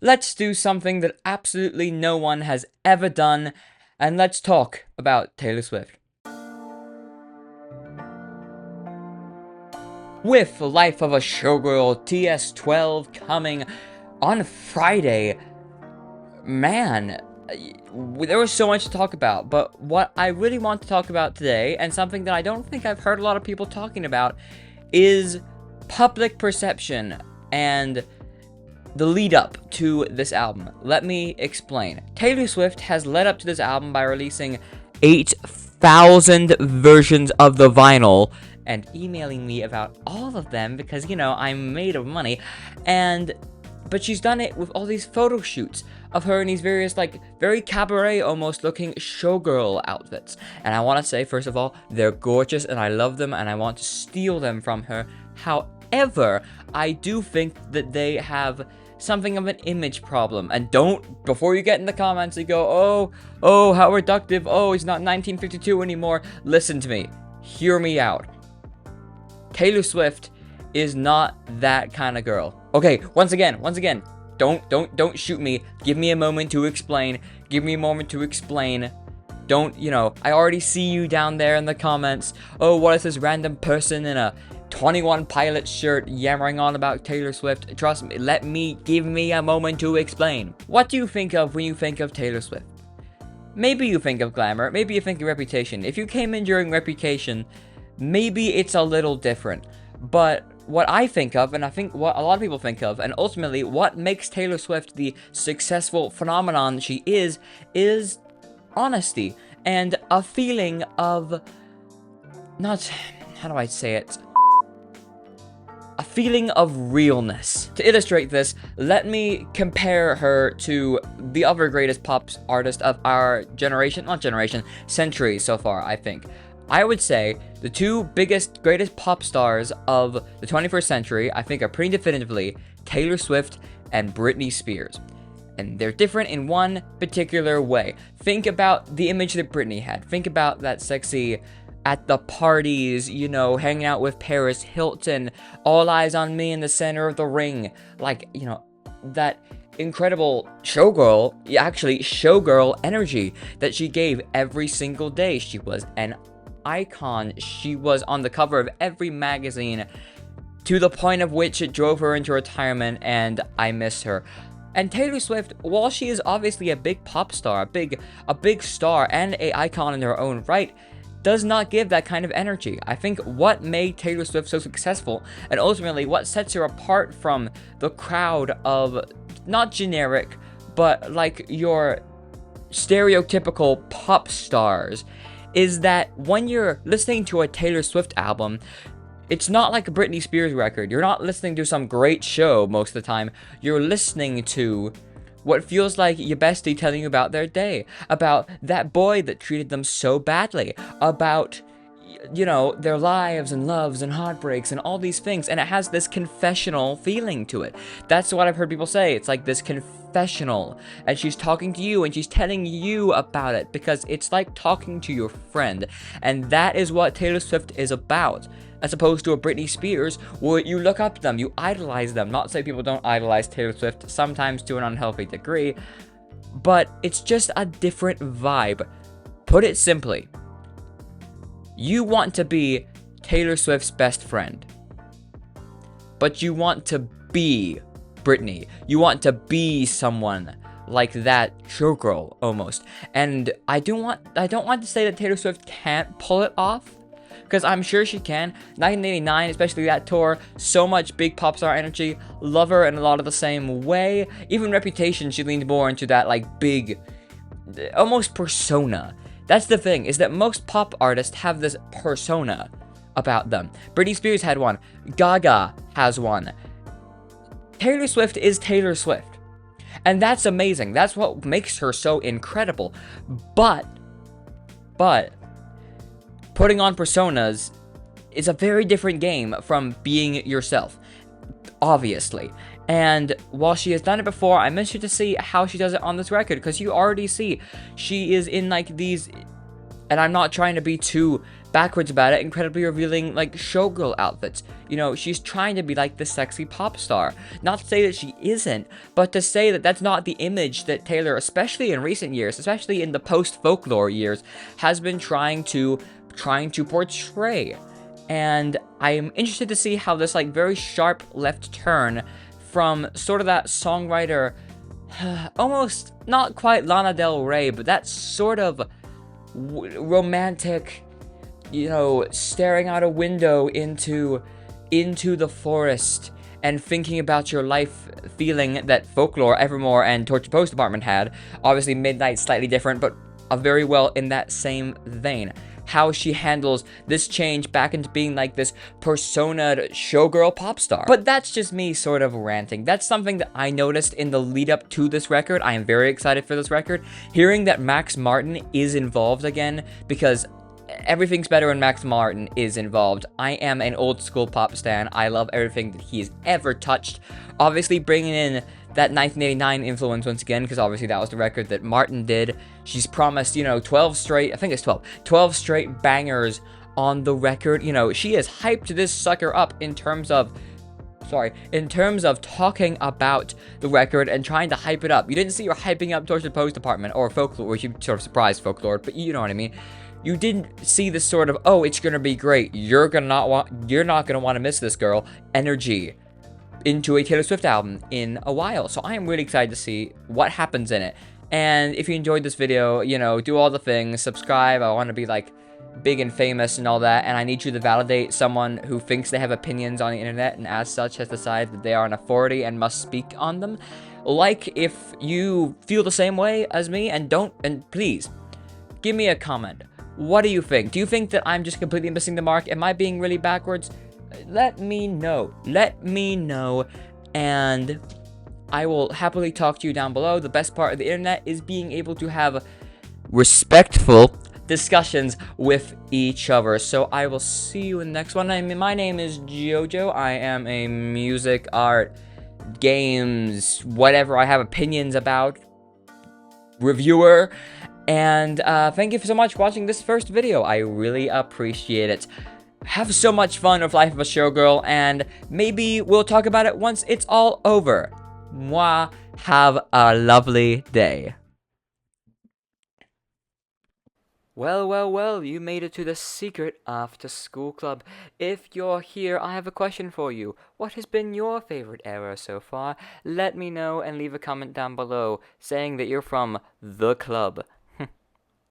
let's do something that absolutely no one has ever done, and let's talk about Taylor Swift. With Life of a Showgirl TS12 coming on Friday, man, there was so much to talk about, but what I really want to talk about today, and something that I don't think I've heard a lot of people talking about, is public perception and the lead up to this album. Let me explain. Taylor Swift has led up to this album by releasing 8,000 versions of the vinyl and emailing me about all of them because, you know, I'm made of money. But she's done it with all these photo shoots of her in these various, like, very cabaret almost looking showgirl outfits. And I want to say, first of all, they're gorgeous and I love them and I want to steal them from her. However, I do think that they have something of an image problem. And don't, before you get in the comments and go, oh, how reductive, oh, he's not 1952 anymore. Listen to me. Hear me out. Taylor Swift is not that kind of girl. Okay, once again, don't shoot me. Give me a moment to explain. Don't, you know, I already see you down there in the comments. Oh, what is this random person in a 21 Pilots shirt yammering on about Taylor Swift? Trust me, give me a moment to explain. What do you think of when you think of Taylor Swift? Maybe you think of glamour, maybe you think of Reputation. If you came in during Reputation, maybe it's a little different. But what I think of, and I think what a lot of people think of, and ultimately what makes Taylor Swift the successful phenomenon she is honesty and a feeling of, not, how do I say it? A feeling of realness. To illustrate this, let me compare her to the other greatest pop artist of our century so far, I think. I would say the two greatest pop stars of the 21st century, I think, are pretty definitively Taylor Swift and Britney Spears. And they're different in one particular way. Think about the image that Britney had. Think about that sexy, at the parties, you know, hanging out with Paris Hilton, all eyes on me in the center of the ring. Like, you know, that incredible showgirl energy that she gave every single day. She was an icon. She was on the cover of every magazine to the point of which it drove her into retirement, and I miss her. And Taylor Swift, while she is obviously a big pop star, a big star and an icon in her own right, does not give that kind of energy. I think what made Taylor Swift so successful, and ultimately what sets her apart from the crowd of not generic, but like your stereotypical pop stars, is that when you're listening to a Taylor Swift album, it's not like a Britney Spears record. You're not listening to some great show most of the time. You're listening to what feels like your bestie telling you about their day, about that boy that treated them so badly, about, you know, their lives and loves and heartbreaks and all these things, and it has this confessional feeling to it. That's what I've heard people say. It's like this confessional, and she's talking to you and she's telling you about it because it's like talking to your friend, and that is what Taylor Swift is about. As opposed to a Britney Spears, where you look up to them, you idolize them. Not to say people don't idolize Taylor Swift, sometimes to an unhealthy degree, but it's just a different vibe. Put it simply, you want to be Taylor Swift's best friend, but you want to be Britney. You want to be someone like that showgirl almost. And I don't want to say that Taylor Swift can't pull it off, because I'm sure she can. 1989, especially that tour, so much big pop star energy. Love her in a lot of the same way. Even Reputation, she leaned more into that like big, almost persona. That's the thing, is that most pop artists have this persona about them. Britney Spears had one. Gaga has one. Taylor Swift is Taylor Swift. And that's amazing. That's what makes her so incredible. But putting on personas is a very different game from being yourself, obviously. And while she has done it before, I'm interested to see how she does it on this record, because you already see she is in like these, and I'm not trying to be too backwards about it, incredibly revealing, like, showgirl outfits. You know, she's trying to be like the sexy pop star. Not to say that she isn't, but to say that that's not the image that Taylor, especially in recent years, especially in the post-folklore years, has been trying to portray. And I'm interested to see how this, like, very sharp left turn from sort of that songwriter, almost not quite Lana Del Rey, but that sort of romantic, you know, staring out a window into the forest and thinking about your life feeling that Folklore, Evermore, and Torture Post Department had. Obviously, Midnight slightly different, but very well in that same vein. How she handles this change back into being like this personaed showgirl pop star. But that's just me sort of ranting. That's something that I noticed in the lead up to this record. I am very excited for this record. Hearing that Max Martin is involved again, because everything's better when Max Martin is involved. I am an old school pop stan. I love everything that he's ever touched. Obviously bringing in that 1989 influence once again, because obviously that was the record that Martin did. She's promised, you know, 12 straight straight bangers on the record. You know, she has hyped this sucker up in terms of talking about the record and trying to hype it up. You didn't see her hyping up Torture Post Department or Folklore, or she sort of surprised Folklore, but you know what I mean. You didn't see this sort of, oh, it's gonna be great, you're not gonna want to miss this girl energy into a Taylor Swift album in a while. So I am really excited to see what happens in it. And if you enjoyed this video, you know, do all the things, subscribe. I want to be like big and famous and all that, and I need you to validate someone who thinks they have opinions on the internet and as such has decided that they are an authority and must speak on them. Like if you feel the same way as me, and please give me a comment. What do you think? Do you think that I'm just completely missing the mark? Am I being really backwards? Let me know. Let me know, and I will happily talk to you down below. The best part of the internet is being able to have respectful discussions with each other. So I will see you in the next one. My name is Jojo. I am a music, art, games, whatever I have opinions about reviewer. And thank you so much for watching this first video. I really appreciate it. Have so much fun with Life of a Showgirl, and maybe we'll talk about it once it's all over. Mwah. Have a lovely day. Well, you made it to the secret after school club. If you're here, I have a question for you. What has been your favorite era so far? Let me know and leave a comment down below saying that you're from the club.